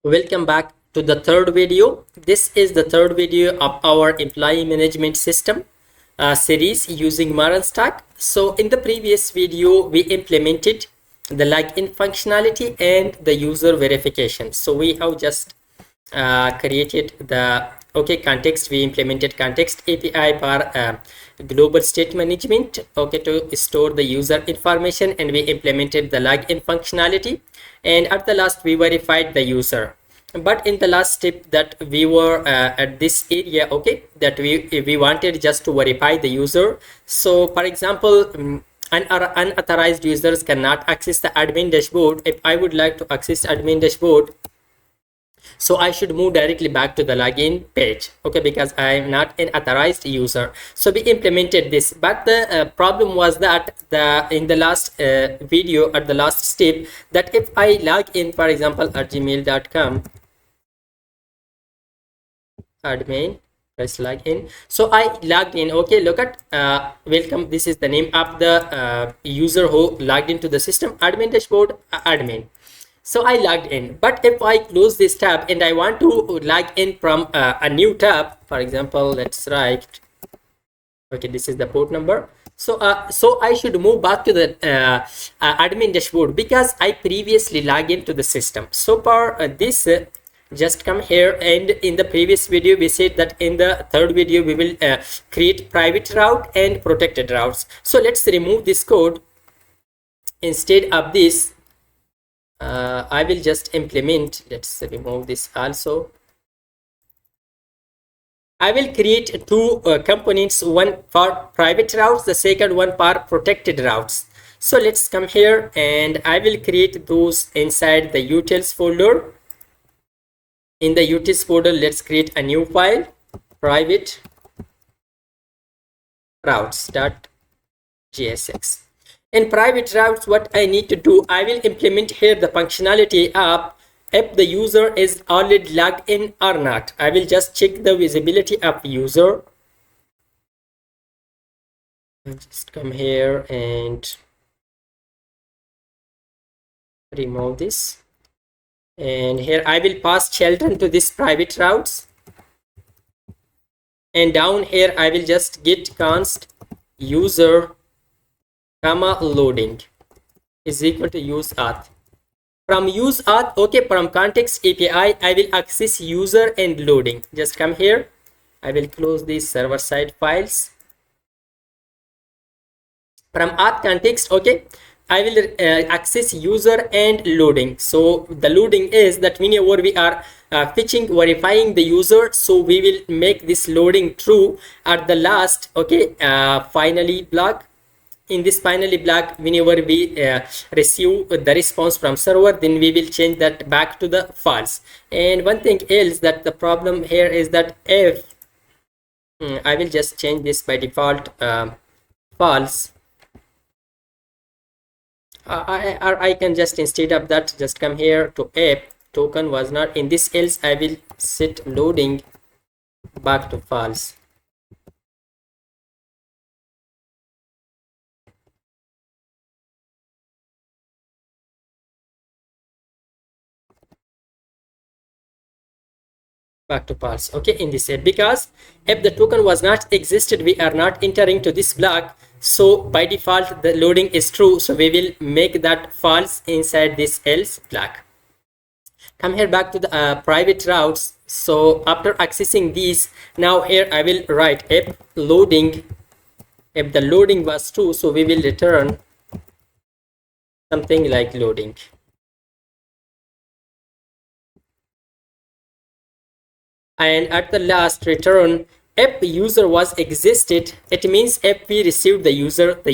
Welcome back to the third video. This is the third video of our employee management system series using MERN Stack. So in the previous video, we implemented the login functionality and the user verification. So we have just created the context. We implemented context API for global state management, to store the user information, and we implemented the login functionality, and at the last we verified the user. But in the last step that we were at this area, that we wanted just to verify the user. So for example, unauthorized users cannot access the admin dashboard. If I would like to access admin dashboard, so I should move directly back to the login page, because I am not an authorized user. So we implemented this, but the problem was that in the last video, at the last step, that if I log in, for example, at gmail.com admin, press login. So I logged in. Look at welcome. This is the name of the user who logged into the system, admin dashboard, admin. So I logged in, but if I close this tab and I want to log in from a new tab, for example, let's write, this is the port number. So I should move back to the admin dashboard because I previously logged into the system. So for this, just come here, and in the previous video we said that in the third video we will create private route and protected routes. So let's remove this code. Instead of this, I will just implement, let's remove this also. I will create two components, one for private routes, the second one for protected routes. So let's come here, and I will create those inside the utils folder. In the utils folder, let's create a new file, private routes.jsx. In private routes, what I need to do, I will implement here the functionality of if the user is already logged in or not. I will just check the visibility of user. I'll just come here and remove this. And here I will pass children to this private routes. And down here I will just get const user comma loading is equal to use auth. From use auth, from context API, I will access user and loading. Just come here. I will close these server side files. From auth context, I will access user and loading. So the loading is that whenever we are fetching, verifying the user, so we will make this loading true at the last, finally block. In this finally block, whenever we receive the response from server, then we will change that back to the false. And one thing else, that the problem here is that if I will just change this by default false, I can just, instead of that, just come here to if token was not in this else, I will set loading back to false. Back to false, in this set, because if the token was not existed, we are not entering to this block. So by default the loading is true, so we will make that false inside this else block. Come here back to the private routes. So after accessing these, now here I will write if loading, if the loading was true, so we will return something like loading. And at the last, return if the user was existed. It means if we received the user, the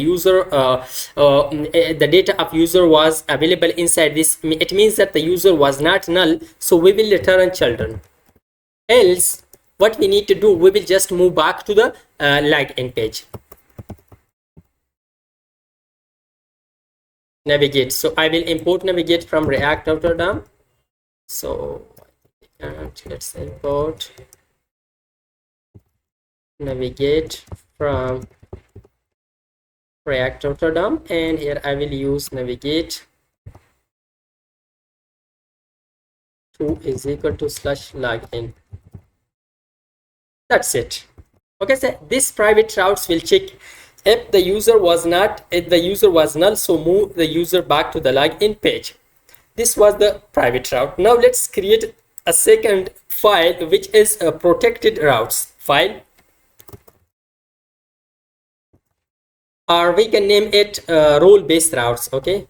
data of user was available inside this, it means that the user was not null, so we will return children. Else what we need to do, we will just move back to the login page. Navigate. So I will import navigate from React.Rotterdam. So let's import navigate from React.Rotterdam, and here I will use navigate 2 is equal to slash login. That's it. Okay, so this private routes will check if the user was null, so move the user back to the login page. This was the private route. Now let's create a second file, which is a protected routes file, or we can name it role-based routes. Okay,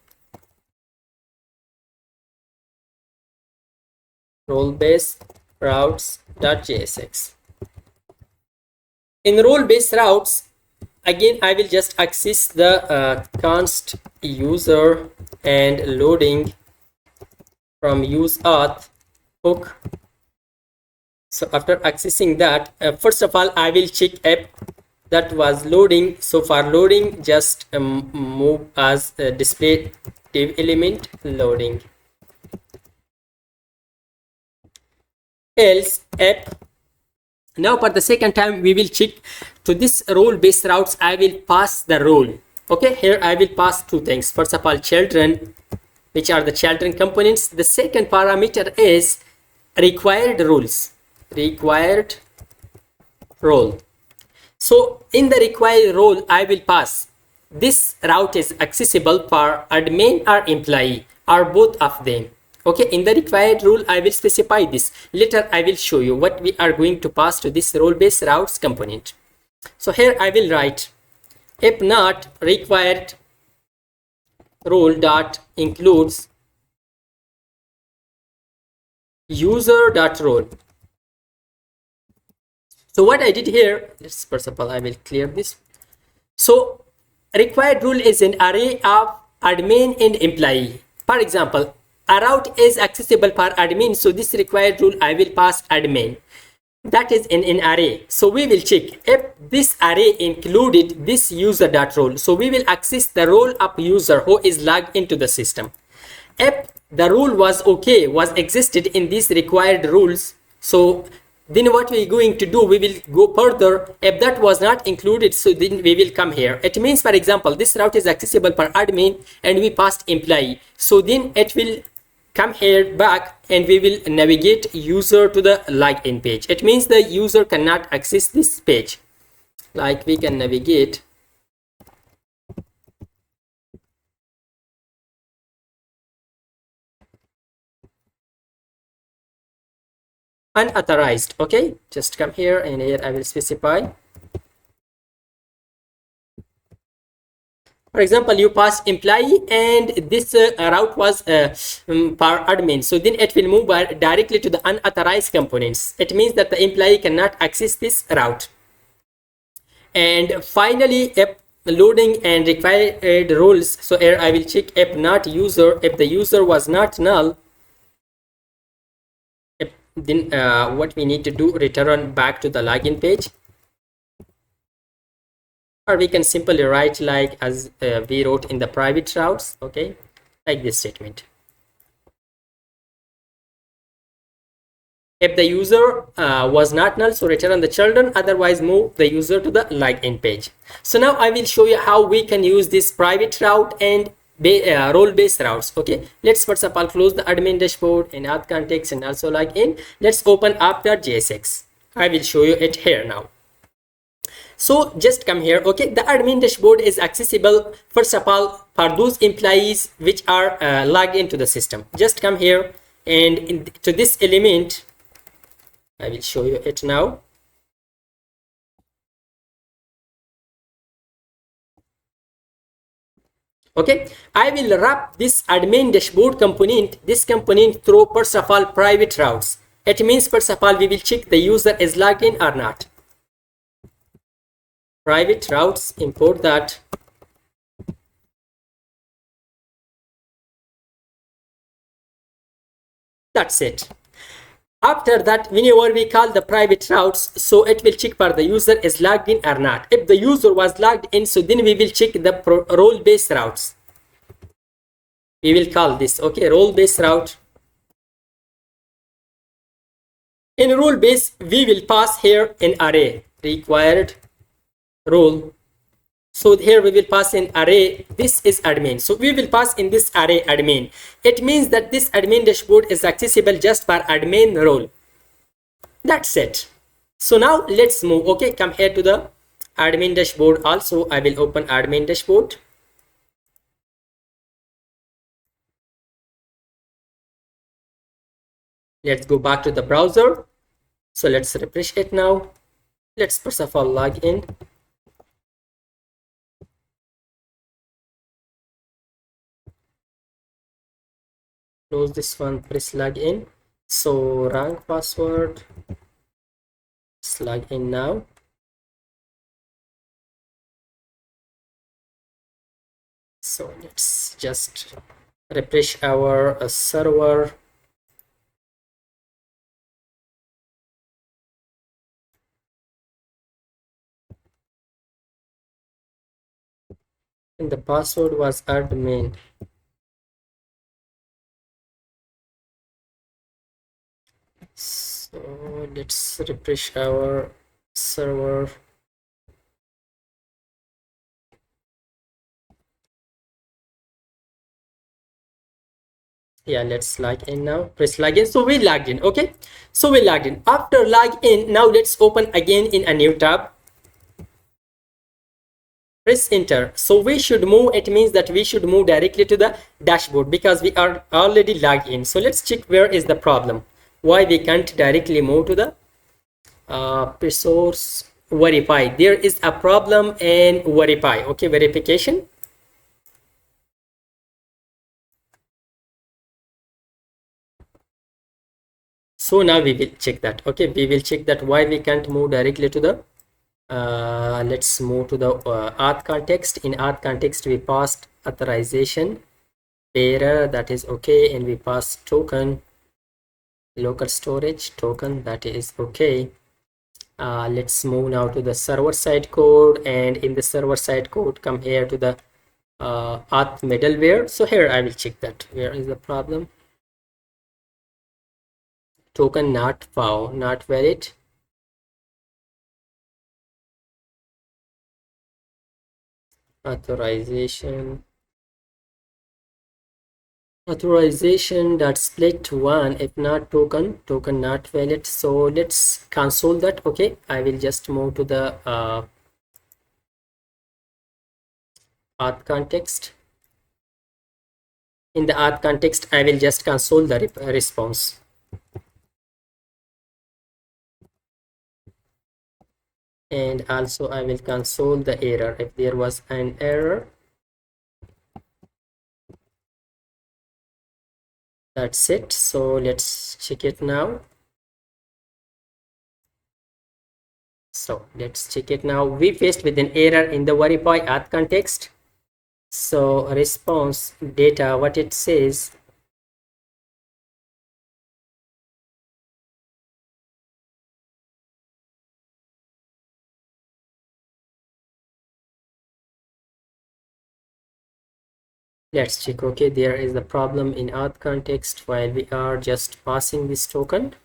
role-based routes.jsx. In role-based routes, again I will just access the const user and loading from use auth hook. So after accessing that, first of all I will check if that was loading. So for loading, just move as display div element loading. Else if, now for the second time we will check to this role based routes, I will pass the role. Okay, here I will pass two things. First of all, children, which are the children components. The second parameter is required roles, required role. So in the required role, I will pass this route is accessible for admin or employee or both of them. Okay, in the required rule I will specify this. Later I will show you what we are going to pass to this role based routes component. So here I will write if not required role dot includes user dot role. So what I did here, let's first of all I will clear this. So required rule is an array of admin and employee. For example, a route is accessible for admin, so this required rule I will pass admin. That is in an array. So we will check if this array included this user dot role. So we will access the role of user who is logged into the system. If the rule was okay, was existed in these required rules, so then what we're going to do, we will go further. If that was not included, so then we will come here. It means, for example, this route is accessible for admin and we passed employee, so then it will come here back and we will navigate user to the login page. It means the user cannot access this page. Like we can navigate unauthorized. Okay, just come here and here I will specify. For example, you pass employee and this route was for admin, so then it will move directly to the unauthorized components. It means that the employee cannot access this route. And finally, if loading and required roles, so here I will check if not user, if the user was not null, then what we need to do, return back to the login page. Or we can simply write like as we wrote in the private routes. Okay, like this statement. If the user was not null, so return the children, otherwise move the user to the login page. So now I will show you how we can use this private route and role-based routes. Okay, let's first of all close the admin dashboard and auth context and also login. Let's open app.jsx. I will show you it here now. So just come here. Okay, the admin dashboard is accessible first of all for those employees which are logged into the system. Just come here and to this element, I will show you it now. Okay, I will wrap this admin dashboard component, this component through first of all private routes. It means first of all we will check the user is logged in or not. Private routes, import that. That's it. After that, whenever we call the private routes, so it will check for the user is logged in or not. If the user was logged in, so then we will check the role-based routes. We will call this, okay, role-based route. In role-based, we will pass here an array, required role. So here we will pass in array. This is admin. So we will pass in this array admin. It means that this admin dashboard is accessible just for admin role. That's it. So now let's move. Okay, come here to the admin dashboard. Also, I will open admin dashboard. Let's go back to the browser. So let's refresh it now. Let's first of all log in. Close this one, press login. So wrong password. Let's log in now. So let's just refresh our server. And the password was admin. So let's refresh our server. Yeah, let's log in now. Press login. So we logged in. Okay, so we logged in. After log in, now let's open again in a new tab. Press enter. So we should move. It means that we should move directly to the dashboard because we are already logged in. So let's check where is the problem, why we can't directly move to the resource verify. There is a problem in verify. Okay, verification. So now we will check that. Okay, we will check that why we can't move directly to the let's move to the auth context. In auth context we passed authorization error, that is okay, and we passed token local storage token, that is okay. Let's move now to the server side code, and in the server side code come here to the auth middleware. So here I will check that where is the problem. Token not found, not valid. Authorization dot split one, if not token not valid. So let's console that. Okay, I will just move to the auth context. In the auth context I will just console the response. And also I will console the error if there was an error. That's it. So let's check it now. So let's check it now. We faced with an error in the verify auth context. So response data, what it says, let's check. Okay, there is the problem in auth context while we are just passing this token.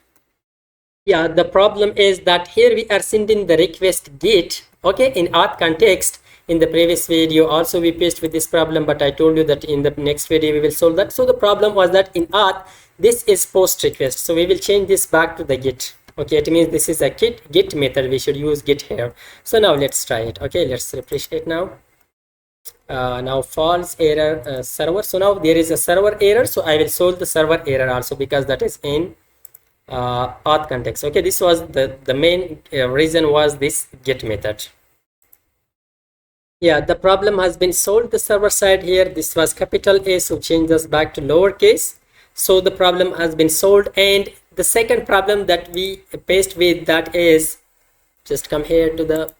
Yeah, the problem is that here we are sending the request get. Okay, in auth context. In the previous video also we faced with this problem, but I told you that in the next video we will solve that. So the problem was that in auth this is post request, so we will change this back to the get. Okay, it means this is a get method, we should use get here. So now let's try it. Okay, let's refresh it now. Now false error server. So now there is a server error, so I will solve the server error also because that is in auth context. Okay, this was the main reason was this get method. Yeah, the problem has been solved. The server side here, this was capital A, so change this back to lowercase. So the problem has been solved. And the second problem that we faced with, that is, just come here to the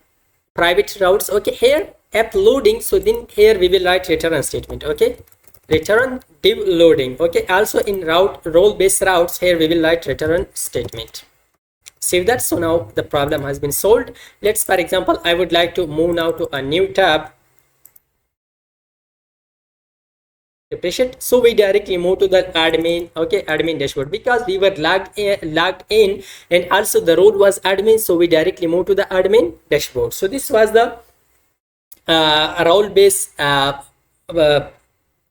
private routes. Okay, here app loading, so then here we will write return statement. Okay, return div loading. Okay, also in role based routes, here we will write return statement. Save that. So now the problem has been solved. Let's, for example, I would like to move now to a new tab. Refresh it. So we directly move to the admin. Okay, admin dashboard, because we were logged in and also the role was admin, so we directly move to the admin dashboard. So this was the role-based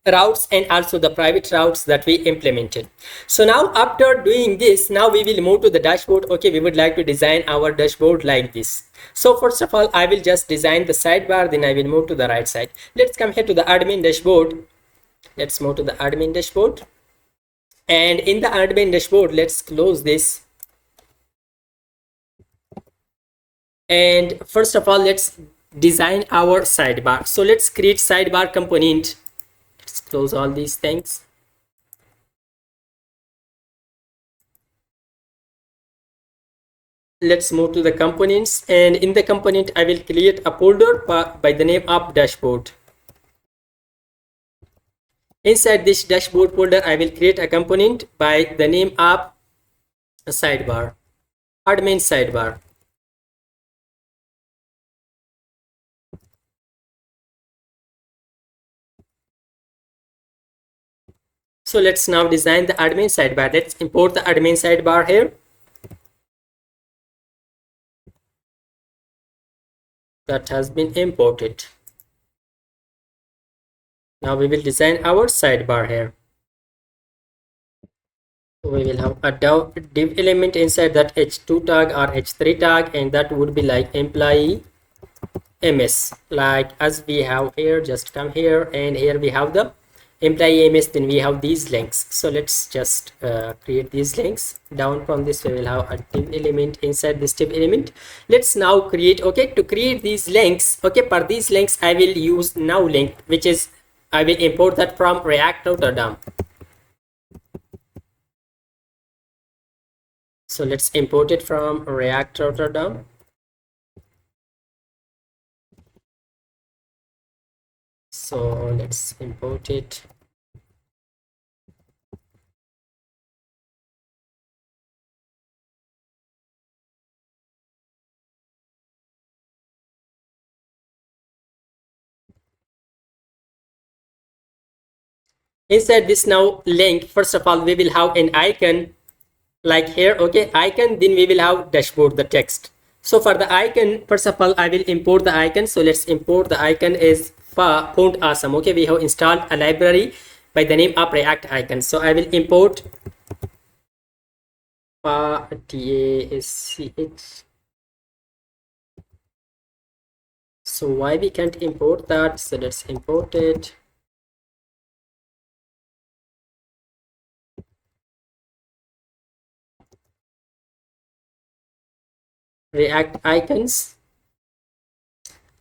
routes and also the private routes that we implemented. So now after doing this, now we will move to the dashboard. Okay, we would like to design our dashboard like this. So first of all, I will just design the sidebar, then I will move to the right side. Let's come here to the admin dashboard. Let's move to the admin dashboard, and in the admin dashboard, let's close this. And first of all, let's design our sidebar. So let's create sidebar component. Let's close all these things. Let's move to the components, and in the component I will create a folder by the name of dashboard. Inside this dashboard folder, I will create a component by the name of sidebar, admin sidebar. So let's now design the admin sidebar. Let's import the admin sidebar here. That has been imported. Now we will design our sidebar here. We will have a div element inside that h2 tag or h3 tag, and that would be like employee ms, like as we have here. Just come here, and here we have the employee ms, then we have these links. So let's just create these links. Down from this we will have a div element. Inside this div element, let's now create, okay, to create these links, okay, for these links I will use now link, which is I will import that from React Rotterdam. So let's import it from React Rotterdam. So let's import it. Inside this now link, first of all, we will have an icon like here, okay, icon, then we will have dashboard, the text. So for the icon, first of all, I will import the icon. So let's import the icon as font awesome. Okay, we have installed a library by the name of React icon. So I will import tasch. So why we can't import that? So let's import it. React icons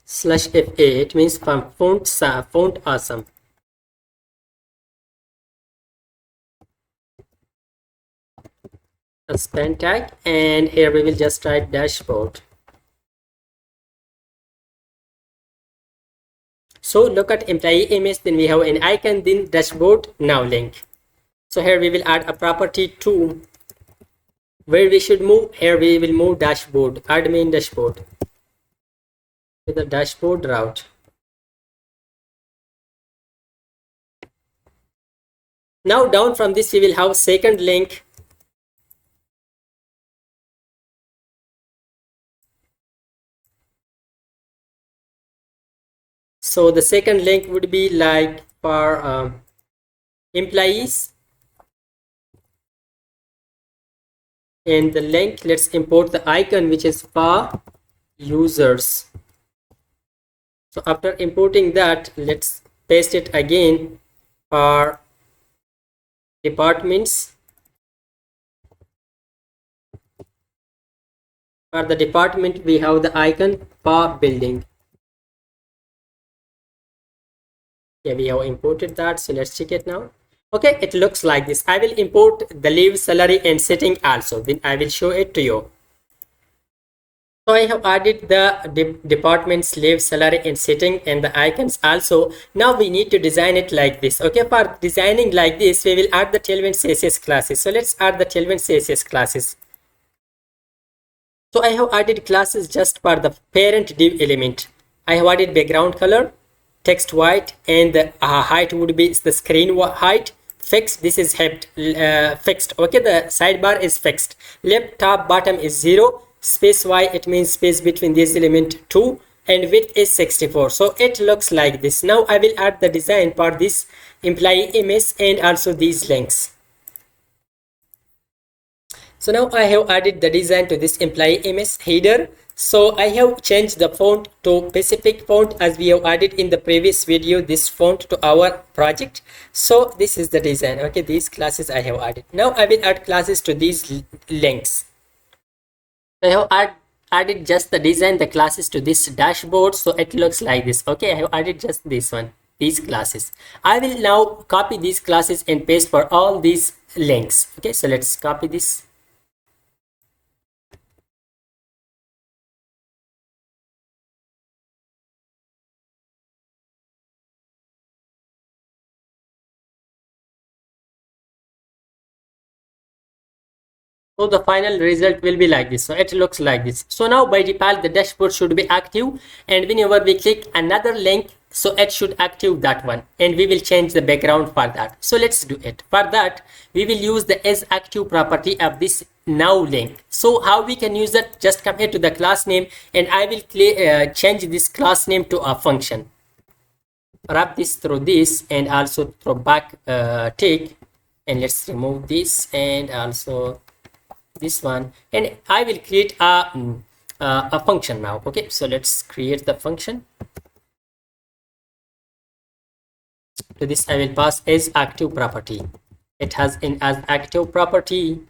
/fa, it means from font awesome. A span tag, and here we will just write dashboard. So look at employee image, then we have an icon, then dashboard, now link. So here we will add a property to where we should move. Here we will move dashboard, admin dashboard, to the dashboard route. Now down from this we will have second link. So the second link would be like for employees, and the link, let's import the icon which is for users. So after importing that, let's paste it again for departments. For the department, we have the icon for building. Yeah, we have imported that. So let's check it now. Okay, it looks like this. I will import the leave, salary, and setting also. Then I will show it to you. So I have added the departments, leave, salary, and setting, and the icons also. Now we need to design it like this. Okay, for designing like this, we will add the Tailwind CSS classes. So let's add the Tailwind CSS classes. So I have added classes just for the parent div element. I have added background color, text white, and the height would be the screen height. Fixed, this is fixed. Okay, the sidebar is fixed. Left, top, bottom is 0. Space y, it means space between this element 2, and width is 64. So it looks like this. Now I will add the design for this employee image and also these links. So now I have added the design to this employee image header. So I have changed the font to specific font as we have added in the previous video this font to our project. So this is the design. Okay, these classes I have added. Now I will add classes to these links. I have added just the design, the classes to this dashboard, so it looks like this. Okay, I have added just this one, these classes. I will now copy these classes and paste for all these links. Okay, so let's copy this. So the final result will be like this. So it looks like this. So now by default the dashboard should be active, and whenever we click another link, so it should active that one, and we will change the background for that. So let's do it. For that we will use the as active property of this now link. So how we can use that? Just come here to the class name, and I will change this class name to a function. Wrap this through this and also through back tick, and let's remove this and also this one, and I will create a function now. Okay, so let's create the function. To this I will pass as active property. It has an as active property.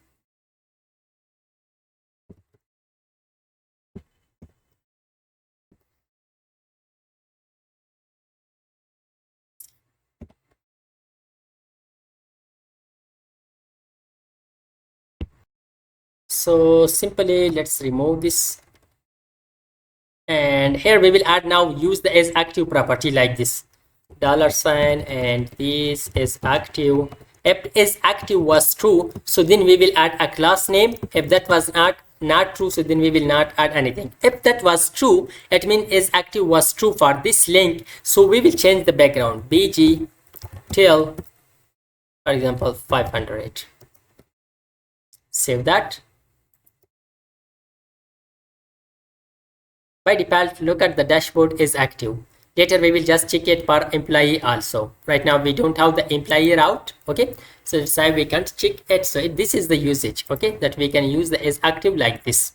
So simply let's remove this, and here we will add now use the as active property like this $, and this is active. If is active was true, so then we will add a class name. If that was not true, so then we will not add anything. If that was true, it means is active was true for this link, so we will change the background bg till, for example, 500. Save that. By default, look at the dashboard is active. Later we will just check it for employee also. Right now we don't have the employee route. Okay, so that's why we can't check it. So this is the usage, okay, that we can use the is active like this.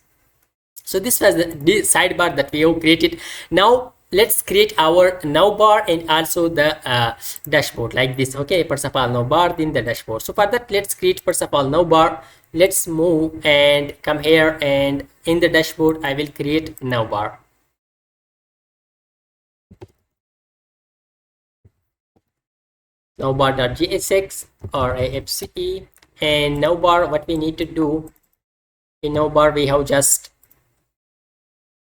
So this was the sidebar that we have created. Now let's create our navbar and also the dashboard like this. Okay, first of all navbar, then the dashboard. So for that, let's create first of all navbar. Let's move and come here, and in the dashboard I will create navbar. Navbar.jsx or AFCE, and navbar, what we need to do in navbar, we have just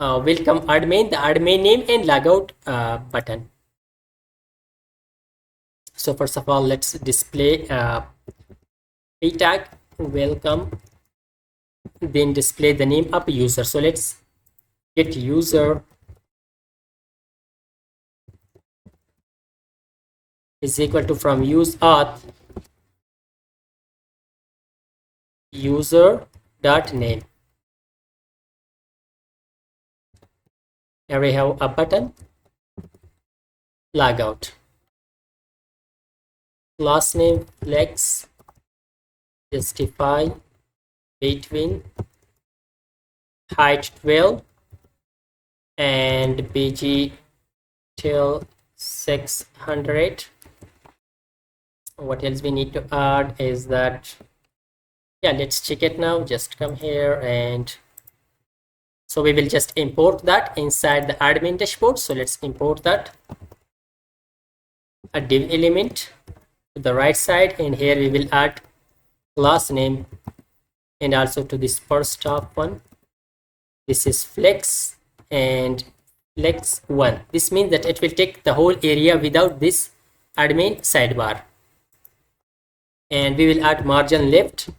welcome admin, the admin name, and logout button. So first of all, let's display p tag welcome, then display the name of user. So let's get user is equal to from use auth user dot name. Here we have a button logout, class name flex, justify between, height 12, and bg till 600. What else we need to add is that, yeah, let's check it now. Just come here, and so we will just import that inside the admin dashboard. So let's import that, a div element to the right side, and here we will add class name, and also to this first top one, this is flex and flex 1. This means that it will take the whole area without this admin sidebar. And we will add margin left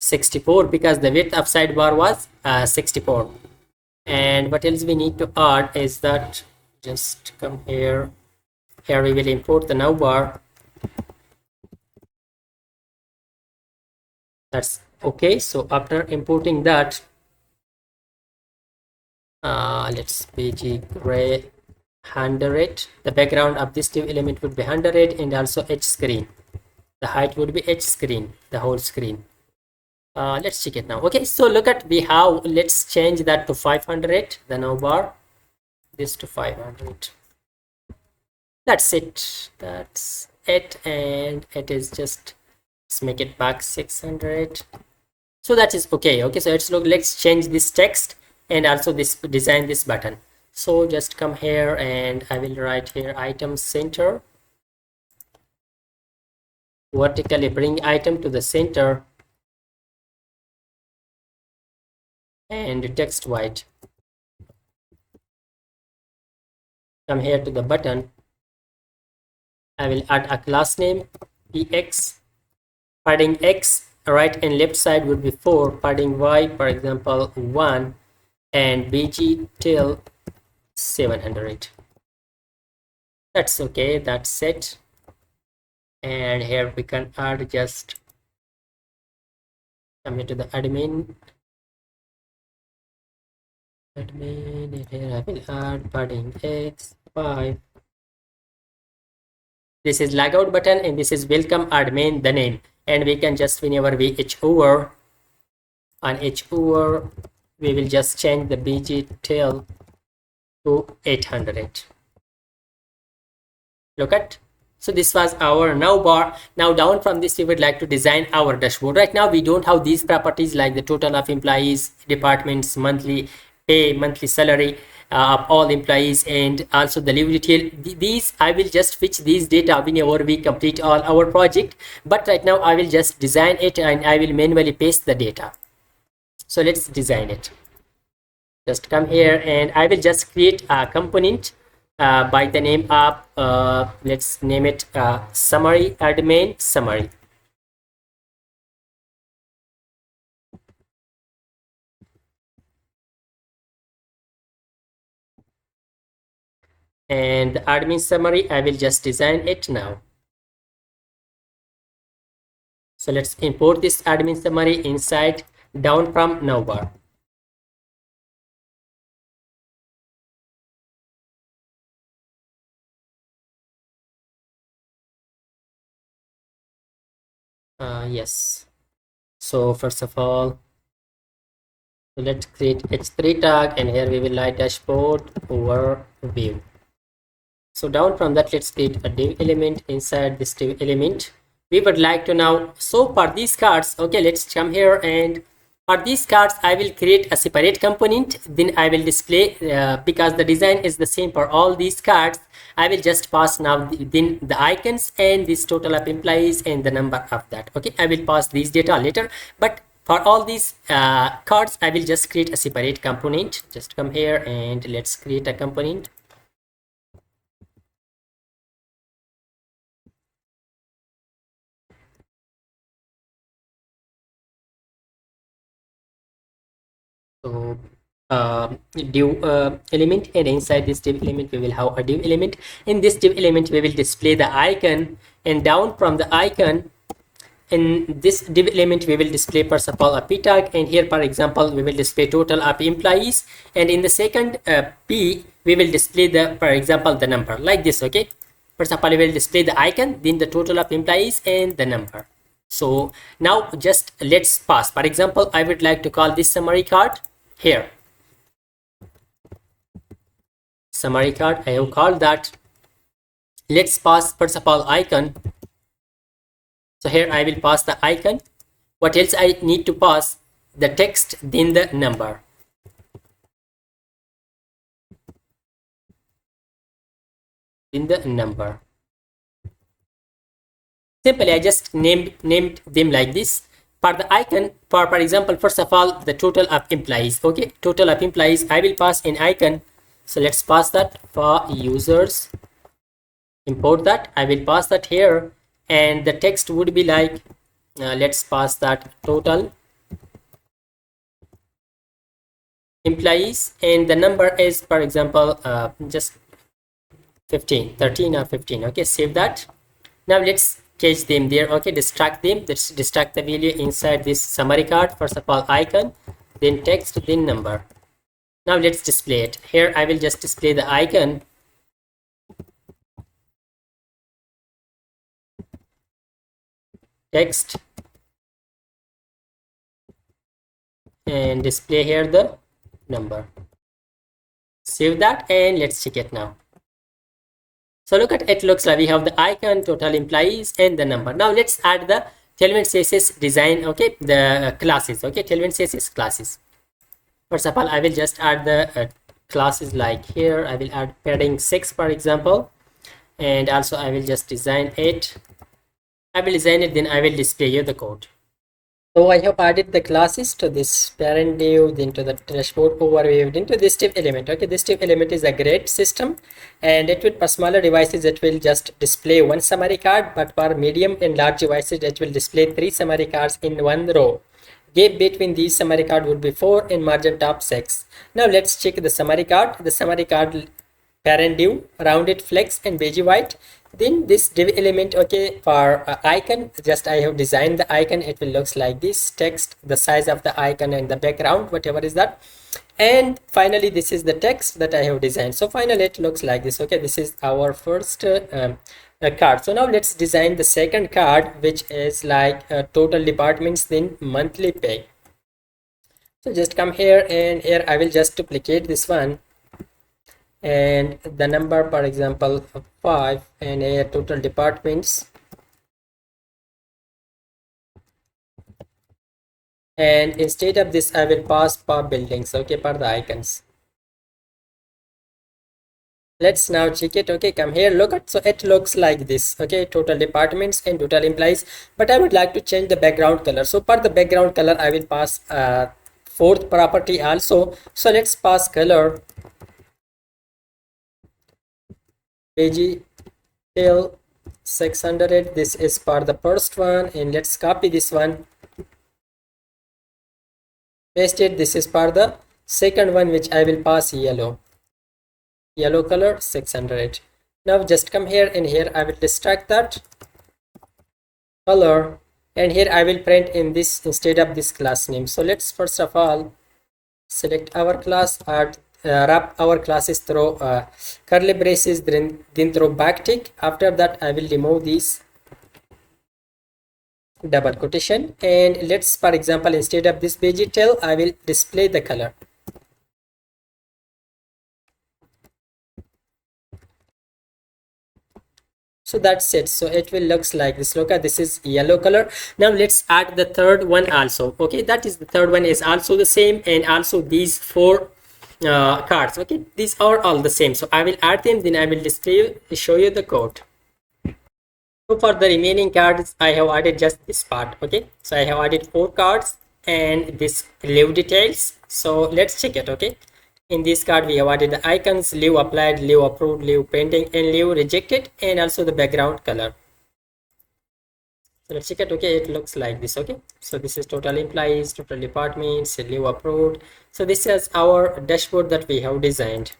64 because the width of sidebar was 64. And what else we need to add is that, just come here, here we will import the navbar. That's okay. So after importing that, let's bg gray 100. The background of this div element would be 100 and also h screen. The height would be h screen, the whole screen. Let's check it now. Okay, so look at we have, let's change that to 500, the navbar, this to 500. That's it, and it is just, let's make it back 600. So that is okay. Okay, so let's change this text and also this design this button. So just come here and I will write here item center, vertically bring item to the center and text white. Come here to the button. I will add a class name px, padding x right and left side would be 4, padding y for example 1, and bg till 700. That's okay, that's set. And here we can add, just come here to the admin, and here I will add padding x 5. This is logout button and this is welcome admin, the name, and we can just, whenever we h over, on h over we will just change the bg tail to 800. Look at, so this was our navbar. Now down from this we would like to design our dashboard. Right now we don't have these properties like the total of employees, departments, monthly pay, monthly salary of all employees, and also the leave detail. These I will just fetch these data whenever we complete all our project, but right now I will just design it and I will manually paste the data. So let's design it. Just come here and I will just create a component by the name of let's name it summary admin summary. And the admin summary I will just design it now. So let's import this admin summary inside down from navbar. Yes, so first of all, let's create h3 tag, and here we will write dashboard overview. So down from that, let's create a div element. Inside this div element we would like to now, so for these cards, okay, let's come here, and for these cards I will create a separate component, then I will display because the design is the same for all these cards. I will just pass now then the icons and this total of employees and the number of that. Okay, I will pass these data later, but for all these cards I will just create a separate component. Just come here and let's create a component. So div element, and inside this div element we will have a div element. In this div element we will display the icon, and down from the icon in this div element we will display first of all a p tag, and here for example we will display total of employees, and in the second p we will display the, for example, the number like this. Okay, first of all we will display the icon, then the total of employees and the number. So now just let's pass, for example I would like to call this summary card. Here summary card, I have called that. Let's pass first of all icon. So here I will pass the icon. What else I need to pass? The text, then the number. In the number. Simply I just named them like this. For the icon, for example, first of all the total of employees. Okay, total of employees I will pass in icon. So let's pass that for users, import that. I will pass that here, and the text would be like let's pass that total employees, and the number is, for example, just 15, 13 or 15. Okay, save that. Now let's catch them there. Okay, distract them. Let's distract the value inside this summary card. First of all icon, then text, then number. Now let's display it. Here I will just display the icon. Text. And display here the number. Save that and let's check it now. So look at it, looks like we have the icon, total employees, and the number. Now let's add the Tailwind CSS design, okay, the classes, okay, Tailwind CSS classes. First of all, I will just add the classes like here. I will add padding 6, for example, and also I will just design it. I will design it, then I will display here the code. So I have added the classes to this parent div, then to the dashboard overview, then to this div element. Okay, this div element is a grid system, and it will, for smaller devices it will just display one summary card, but for medium and large devices it will display 3 summary cards in one row. Gap between these summary card would be 4 and margin top 6. Now let's check the summary card. The summary card parent div, rounded flex and beige white. Then this div element, okay, for icon, just I have designed the icon. It will looks like this. Text, the size of the icon and the background, whatever is that. And finally this is the text that I have designed. So finally it looks like this. Okay, this is our first card. So now let's design the second card, which is like total departments, then monthly pay. So just come here, and here I will just duplicate this one, and the number, for example, 5, and here total departments, and instead of this I will pass per buildings, okay, per the icons. Let's now check it. Okay, come here, look at, so it looks like this. Okay, total departments and total employees, but I would like to change the background color. So for the background color I will pass fourth property also. So let's pass color beige till 600. This is for the first one, and let's copy this one, paste it. This is for the second one, which I will pass yellow color 600. Now just come here, and here I will distract that color, and here I will print in this instead of this class name. So let's first of all select our class, wrap our classes through curly braces, then through backtick. After that I will remove these double quotation, and let's, for example, instead of this beige tail I will display the color. So that's it. So it will looks like this. Look at this is yellow color. Now let's add the third one also. Okay, that is the third one is also the same, and also these 4 cards. Okay, these are all the same. So I will add them, then I will display, show you the code. So for the remaining cards I have added just this part. Okay, so I have added 4 cards and this leave details. So let's check it. Okay, in this card we have added the icons, leave applied, leave approved, leave pending, and leave rejected, and also the background color. So let's check it. Okay, it looks like this. Okay, so this is total employees, total departments, leave approved. So this is our dashboard that we have designed.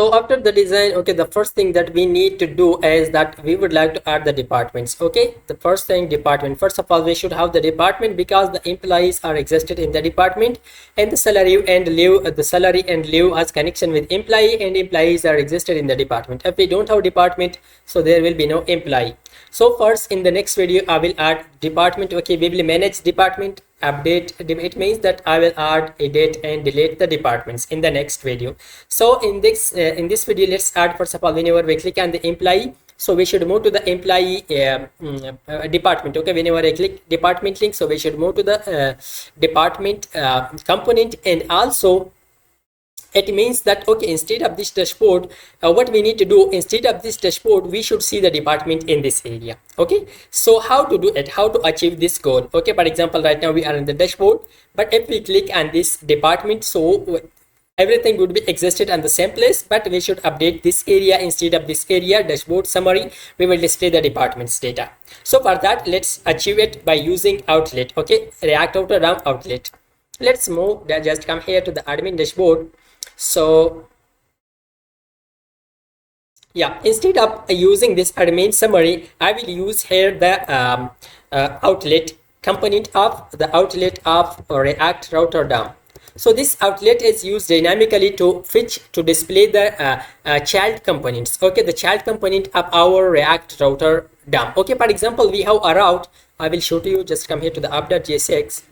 So after the design, okay, the first thing that we need to do is that we would like to add the departments. Okay, the first thing, department. First of all, we should have the department because the employees are existed in the department, and the salary and leave has connection with employee, and employees are existed in the department. If we don't have department, so there will be no employee. So first, in the next video I will add department. Okay, we will manage department, update. It means that I will add, edit, and delete the departments in the next video. So in this video, let's add, first of all, whenever we click on the employee, so we should move to the employee department. Okay, whenever I click department link, so we should move to the department component, and also it means that, okay, instead of this dashboard, what we need to do, instead of this dashboard we should see the department in this area. Okay, so how to do it, how to achieve this goal? Okay, for example, right now we are in the dashboard, but if we click on this department, so everything would be existed on the same place, but we should update this area. Instead of this area, dashboard summary, we will display the department's data. So for that, let's achieve it by using outlet. Okay, React outer DOM outlet. Let's move, just come here to the admin dashboard. So yeah, instead of using this admin summary, I will use here the outlet component of the outlet of React router DOM. So this outlet is used dynamically to fetch to display the child components. Okay, the child component of our React router DOM. Okay, for example, we have a route. I will show to you. Just come here to the app.jsx.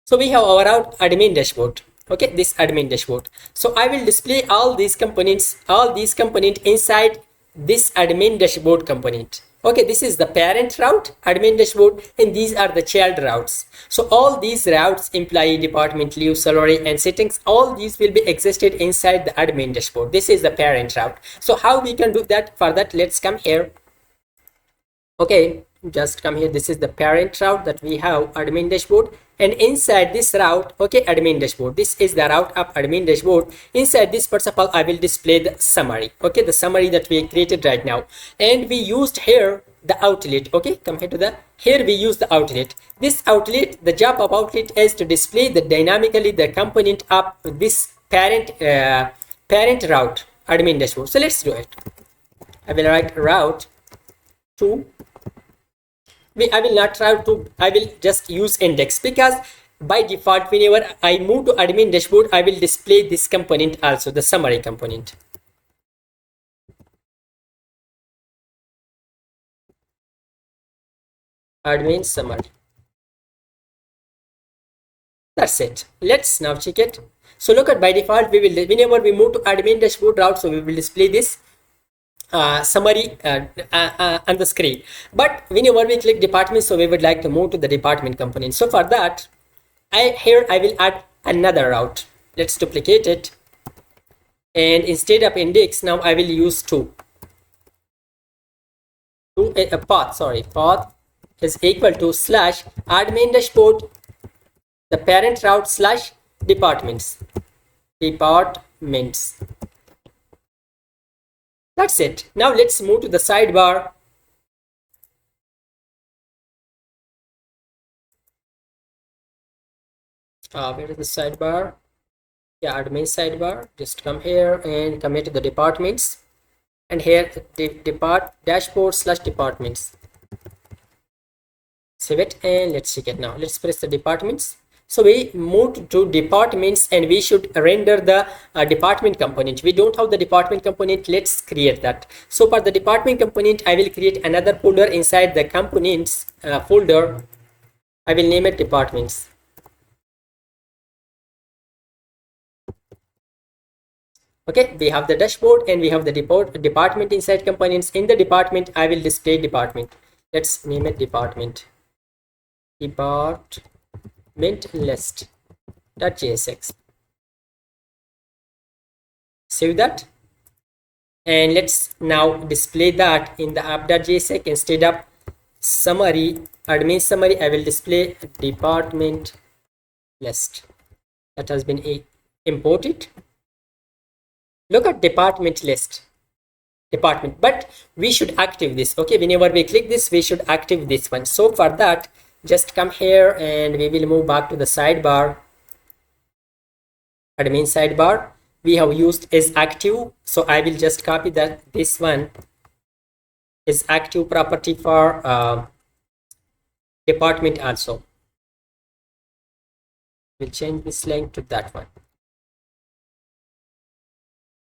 So we have our route admin dashboard. Okay, this admin dashboard. So I will display all these components inside this admin dashboard component. Okay, this is the parent route admin dashboard, and these are the child routes. So all these routes, employee, department, leave, salary, and settings, all these will be existed inside the admin dashboard. This is the parent route. So how we can do that? For that, let's come here. Okay, just come here. This is the parent route that we have admin dashboard, and inside this route, okay, admin dashboard, this is the route of admin dashboard. Inside this, first of all, I will display the summary. Okay, the summary that we created right now, and we used here the outlet. Okay, come here to the here we use the outlet. This outlet, the job of outlet is to display the dynamically the component of this parent route admin dashboard. So let's do it. I will write route to I will not try to, I will just use index, because by default whenever I move to admin dashboard, I will display this component also, the summary component. Admin summary. That's it. Let's now check it. So look at, by default we will, whenever we move to admin dashboard route, so we will display this summary on the screen. But whenever we click department, so we would like to move to the department component. So for that, here I will add another route. Let's duplicate it, and instead of index, now I will use path is equal to slash admin dashboard, the parent route slash departments. That's it. Now let's move to the sidebar. Where is the sidebar? Yeah, admin sidebar. Just come here and come here to the departments, and here the dashboard slash departments. Save it, and let's check it now. Let's press the departments. So we moved to departments, and we should render the department component. We don't have the department component. Let's create that. So for the department component, I will create another folder inside the components folder. I will name it departments. Okay, we have the dashboard and we have the department inside components. In the department, I will display department. Let's name it department list.jsx. Save that, and let's now display that in the app.jsx. Instead of summary, admin summary, I will display department list that has been imported. Look at department list, department, but we should active this. Okay, whenever we click this, we should active this one. So for that, just come here and we will move back to the sidebar, admin sidebar. We have used is active, so I will just copy that. This one is active property for department also. We'll change this link to that one.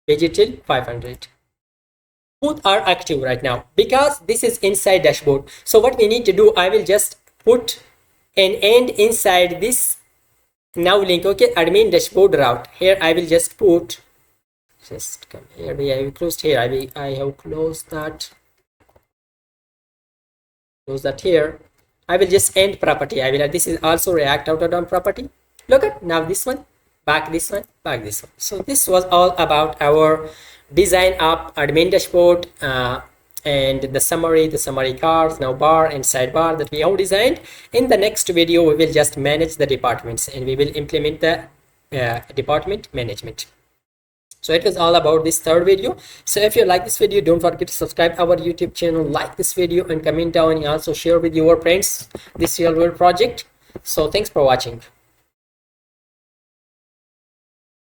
Digital 500. Both are active right now because this is inside dashboard. So what we need to do, I will just put an end inside this now link. Okay, admin dashboard route. Here I will just put, just come here. I have closed here. I have closed that. Close that here. I will just end property. I will add, this is also React outer DOM property. Look at now this one, back this one, back this one. So this was all about our design of admin dashboard and the summary cars, navbar and sidebar that we have designed. In the next video, we will just manage the departments and we will implement the department management. So it was all about this third video. So if you like this video, don't forget to subscribe our YouTube channel, like this video and comment down, and also share with your friends this real world project. So thanks for watching.